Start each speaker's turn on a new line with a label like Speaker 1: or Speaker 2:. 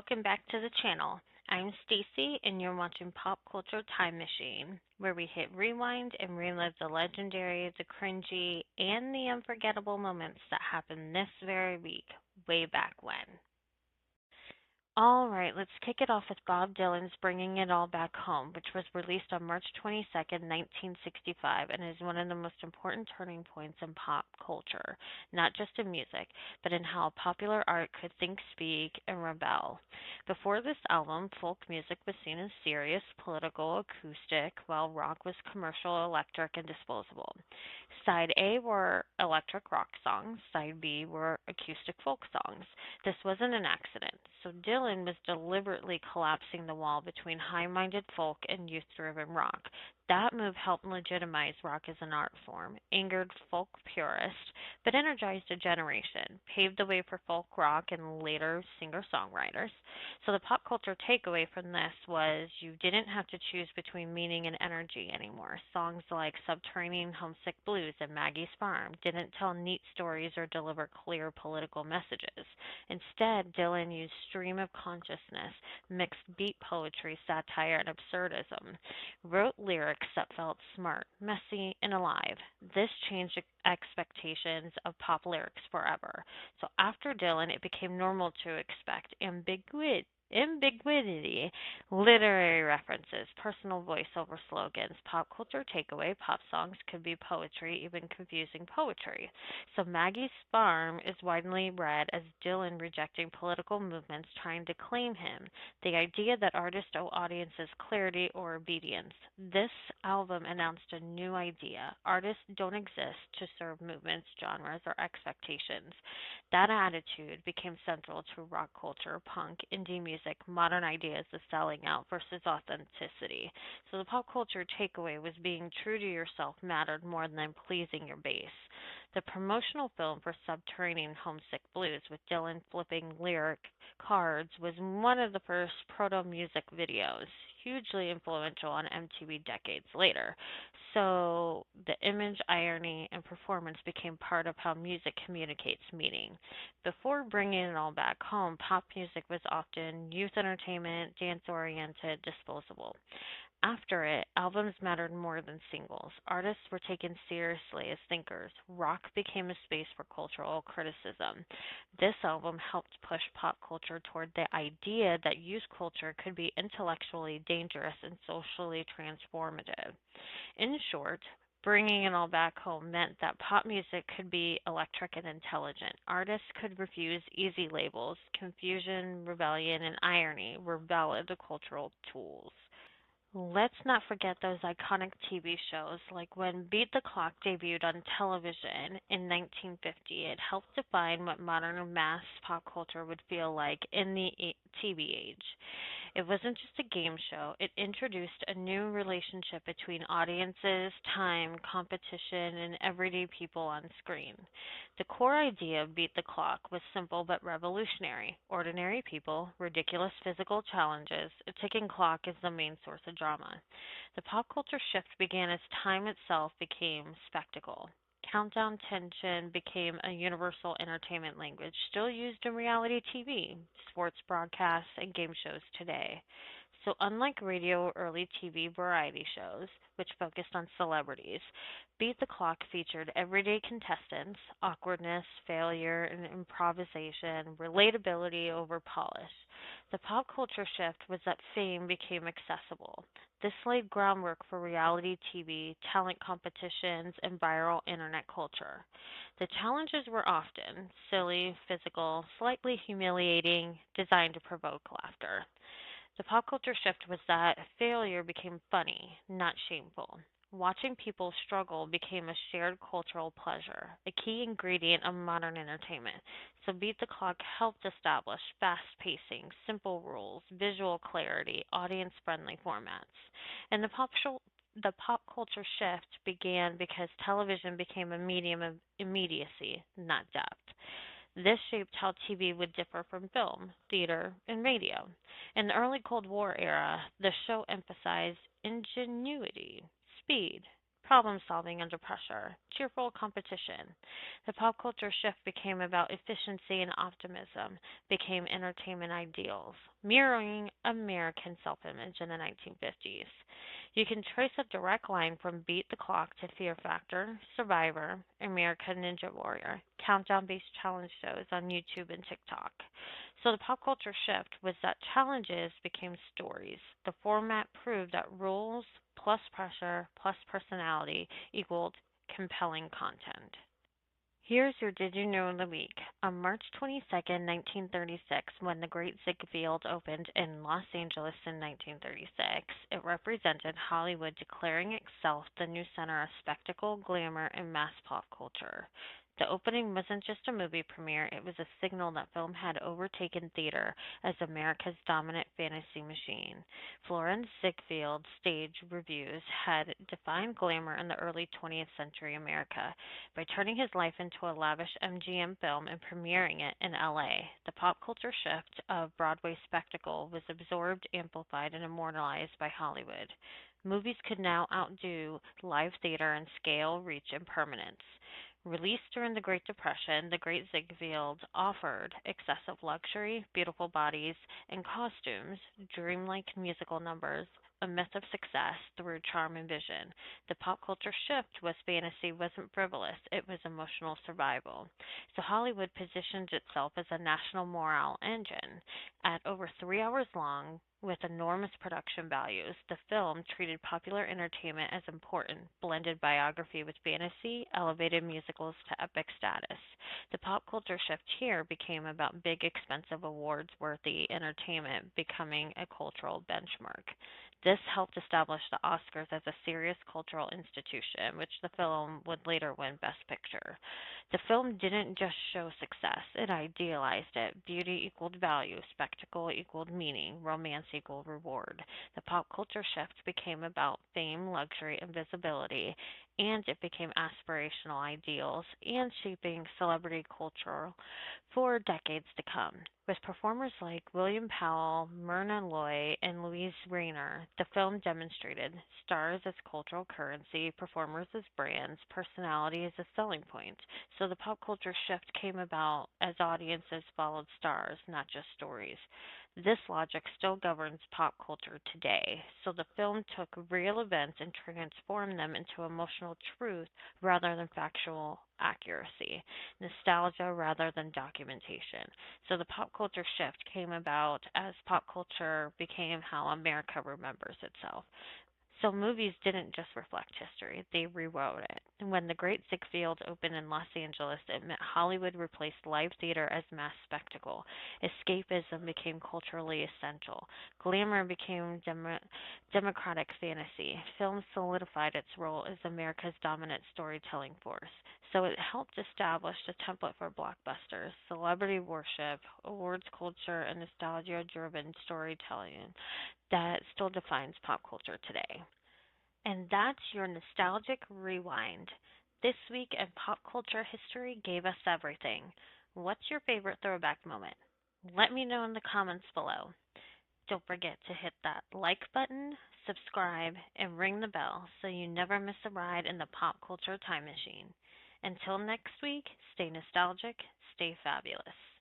Speaker 1: welcome back to the channel. I'm Stacy and you're watching Pop Culture Time Machine, where we hit rewind and relive the legendary, the cringy, and the unforgettable moments that happened this very week, way back when. All right, let's kick it off with Bob Dylan's Bringing It All Back Home, which was released on March 22nd, 1965, and is one of the most important turning points in pop culture, not just in music, but in how popular art could think, speak, and rebel. Before this album, folk music was seen as serious, political, acoustic, while rock was commercial, electric, and disposable. Side A were electric rock songs, side B were acoustic folk songs. This wasn't an accident, so Dylan was deliberately collapsing the wall between high minded folk and youth driven rock. That move helped legitimize rock as an art form, angered folk purists, but energized a generation, paved the way for folk rock and later singer songwriters. So the pop culture takeaway from this was you didn't have to choose between meaning and energy anymore. Songs like Subterranean Homesick Blues and Maggie's Farm didn't tell neat stories or deliver clear political messages. Instead, Dylan used stream of consciousness, mixed beat poetry, satire, and absurdism, wrote lyrics that felt smart, messy, and alive. This changed expectations of pop lyrics forever. So after Dylan, it became normal to expect ambiguity, literary references, personal voiceover slogans, pop culture takeaway, pop songs could be poetry, even confusing poetry. So Maggie's Farm is widely read as Dylan rejecting political movements trying to claim him, the idea that artists owe audiences clarity or obedience. This album announced a new idea. Artists don't exist to serve movements, genres, or expectations. That attitude became central to rock culture, punk, indie music, modern ideas of selling out versus authenticity. So the pop culture takeaway was being true to yourself mattered more than pleasing your base. The promotional film for Subterranean Homesick Blues with Dylan flipping lyric cards was one of the first proto music videos, hugely influential on MTV decades later. So the image, irony, and performance became part of how music communicates meaning. Before bringing it all back home, pop music was often youth entertainment, dance oriented, disposable. After it, albums mattered more than singles. Artists were taken seriously as thinkers. Rock became a space for cultural criticism. This album helped push pop culture toward the idea that youth culture could be intellectually dangerous and socially transformative. In short, bringing it all back home meant that pop music could be electric and intelligent. Artists could refuse easy labels. Confusion, rebellion, and irony were valid cultural tools. Let's not forget those iconic TV shows, like when Beat the Clock debuted on television in 1950. It helped define what modern mass pop culture would feel like in the TV age. It wasn't just a game show, it introduced a new relationship between audiences, time, competition, and everyday people on screen. The core idea of Beat the Clock was simple but revolutionary. Ordinary people, ridiculous physical challenges, a ticking clock is the main source of drama. The pop culture shift began as time itself became spectacle. Countdown tension became a universal entertainment language, still used in reality TV, sports broadcasts, and game shows today. So, unlike radio or early TV variety shows, which focused on celebrities, Beat the Clock featured everyday contestants, awkwardness, failure, and improvisation, relatability over polish. The pop culture shift was that fame became accessible. This laid groundwork for reality TV, talent competitions, and viral internet culture. The challenges were often silly, physical, slightly humiliating, designed to provoke laughter. The pop culture shift was that failure became funny, not shameful. Watching people struggle became a shared cultural pleasure, a key ingredient of modern entertainment. So Beat the Clock helped establish fast pacing, simple rules, visual clarity, audience friendly formats. And the pop culture shift began because television became a medium of immediacy, not depth. This shaped how TV would differ from film, theater, and radio. In the early Cold War era, the show emphasized ingenuity, speed, problem solving under pressure, cheerful competition. The pop culture shift became about efficiency and optimism, became entertainment ideals, mirroring American self image in the 1950s. You can trace a direct line from Beat the Clock to Fear Factor, Survivor, American Ninja Warrior, countdown based challenge shows on YouTube and TikTok. So the pop culture shift was that challenges became stories. The format proved that rules plus pressure plus personality equaled compelling content. Here's your Did You Know of the Week. On March 22nd, 1936, when the Great Ziegfeld opened in Los Angeles in 1936, it represented Hollywood declaring itself the new center of spectacle, glamour, and mass pop culture. The opening wasn't just a movie premiere, it was a signal that film had overtaken theater as America's dominant fantasy machine. Florence Ziegfeld's stage reviews had defined glamour in the early 20th century America. By turning his life into a lavish MGM film and premiering it in LA, the pop culture shift of Broadway spectacle was absorbed, amplified, and immortalized by Hollywood. Movies could now outdo live theater in scale, reach, and permanence. Released during the Great Depression, the Great Ziegfeld offered excessive luxury, beautiful bodies and costumes, dreamlike musical numbers, a myth of success through charm and vision. The pop culture shift was fantasy wasn't frivolous, it was emotional survival. So Hollywood positioned itself as a national morale engine. At over 3 hours long, with enormous production values, the film treated popular entertainment as important, blended biography with fantasy, elevated musicals to epic status. The pop culture shift here became about big, expensive, awards worthy entertainment becoming a cultural benchmark. This helped establish the Oscars as a serious cultural institution, which the film would later win Best Picture. The film didn't just show success, it idealized it. Beauty equaled value, spectacle equaled meaning, romance equaled reward. The pop culture shift became about fame, luxury, and visibility, and it became aspirational ideals and shaping celebrity culture for decades to come. With performers like William Powell, Myrna Loy, and Louise Rayner, the film demonstrated stars as cultural currency, performers as brands, personality as a selling point. So the pop culture shift came about as audiences followed stars, not just stories. This logic still governs pop culture today. So the film took real events and transformed them into emotional truth rather than factual accuracy, nostalgia rather than documentation. So the pop culture shift came about as pop culture became how America remembers itself. So movies didn't just reflect history, they rewrote it. And when The Great Ziegfeld opened in Los Angeles, it meant Hollywood replaced live theater as mass spectacle. Escapism became culturally essential. Glamour became democratic fantasy. Film solidified its role as America's dominant storytelling force. So it helped establish the template for blockbusters, celebrity worship, awards culture, and nostalgia driven storytelling that still defines pop culture today. And that's your nostalgic rewind. This week in pop culture history gave us everything. What's your favorite throwback moment? Let me know in the comments below. Don't forget to hit that like button, subscribe, and ring the bell so you never miss a ride in the pop culture time machine. Until next week, stay nostalgic, stay fabulous.